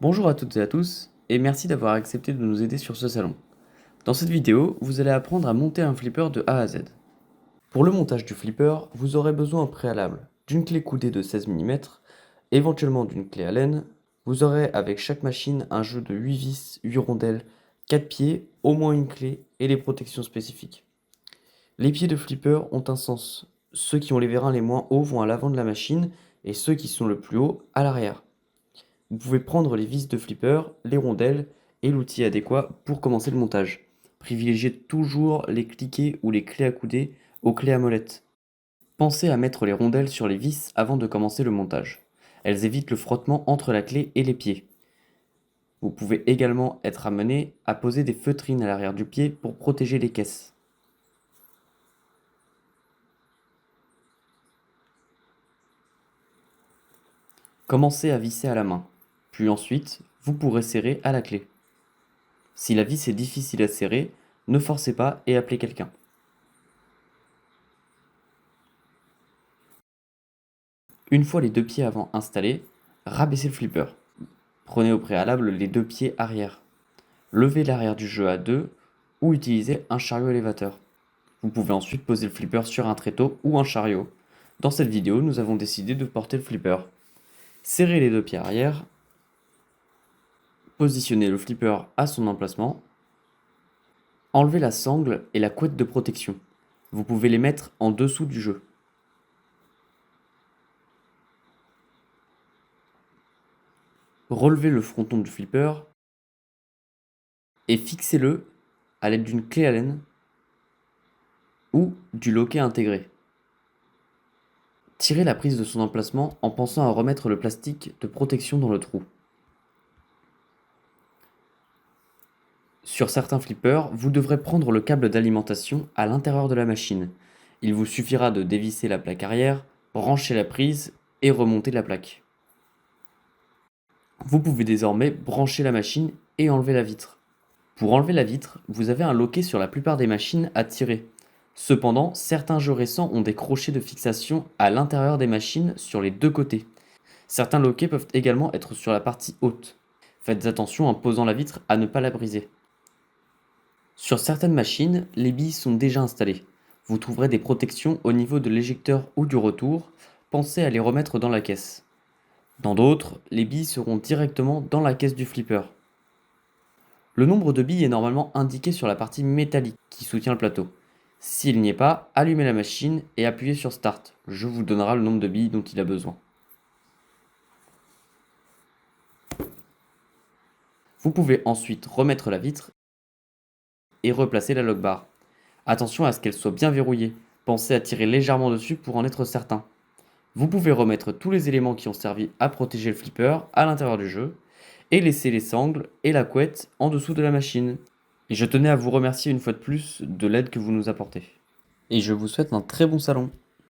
Bonjour à toutes et à tous, et merci d'avoir accepté de nous aider sur ce salon. Dans cette vidéo, vous allez apprendre à monter un flipper de A à Z. Pour le montage du flipper, vous aurez besoin au préalable d'une clé coudée de 16 mm, éventuellement d'une clé Allen. Vous aurez avec chaque machine un jeu de 8 vis, 8 rondelles, 4 pieds, au moins une clé et les protections spécifiques. Les pieds de flipper ont un sens. Ceux qui ont les vérins les moins hauts vont à l'avant de la machine et ceux qui sont le plus haut à l'arrière. Vous pouvez prendre les vis de flipper, les rondelles et l'outil adéquat pour commencer le montage. Privilégiez toujours les cliquets ou les clés à couder aux clés à molette. Pensez à mettre les rondelles sur les vis avant de commencer le montage. Elles évitent le frottement entre la clé et les pieds. Vous pouvez également être amené à poser des feutrines à l'arrière du pied pour protéger les caisses. Commencez à visser à la main, puis ensuite vous pourrez serrer à la clé. Si la vis est difficile à serrer, ne forcez pas et appelez quelqu'un. Une fois les deux pieds avant installés, rabaissez le flipper. Prenez au préalable les deux pieds arrière. Levez l'arrière du jeu à deux ou utilisez un chariot élévateur. Vous pouvez ensuite poser le flipper sur un tréteau ou un chariot. Dans cette vidéo, nous avons décidé de porter le flipper. Serrez les deux pieds arrière. Positionnez le flipper à son emplacement. Enlevez la sangle et la couette de protection. Vous pouvez les mettre en dessous du jeu. Relevez le fronton du flipper et fixez-le à l'aide d'une clé Allen ou du loquet intégré. Tirez la prise de son emplacement en pensant à remettre le plastique de protection dans le trou. Sur certains flippers, vous devrez prendre le câble d'alimentation à l'intérieur de la machine. Il vous suffira de dévisser la plaque arrière, brancher la prise et remonter la plaque. Vous pouvez désormais brancher la machine et enlever la vitre. Pour enlever la vitre, vous avez un loquet sur la plupart des machines à tirer. Cependant, certains jeux récents ont des crochets de fixation à l'intérieur des machines sur les deux côtés. Certains loquets peuvent également être sur la partie haute. Faites attention en posant la vitre à ne pas la briser. Sur certaines machines, les billes sont déjà installées. Vous trouverez des protections au niveau de l'éjecteur ou du retour. Pensez à les remettre dans la caisse. Dans d'autres, les billes seront directement dans la caisse du flipper. Le nombre de billes est normalement indiqué sur la partie métallique qui soutient le plateau. S'il n'y est pas, allumez la machine et appuyez sur Start. Je vous donnerai le nombre de billes dont il a besoin. Vous pouvez ensuite remettre la vitre et replacer la lock bar. Attention à ce qu'elle soit bien verrouillée. Pensez à tirer légèrement dessus pour en être certain. Vous pouvez remettre tous les éléments qui ont servi à protéger le flipper à l'intérieur du jeu et laisser les sangles et la couette en dessous de la machine. Et je tenais à vous remercier une fois de plus de l'aide que vous nous apportez. Et je vous souhaite un très bon salon.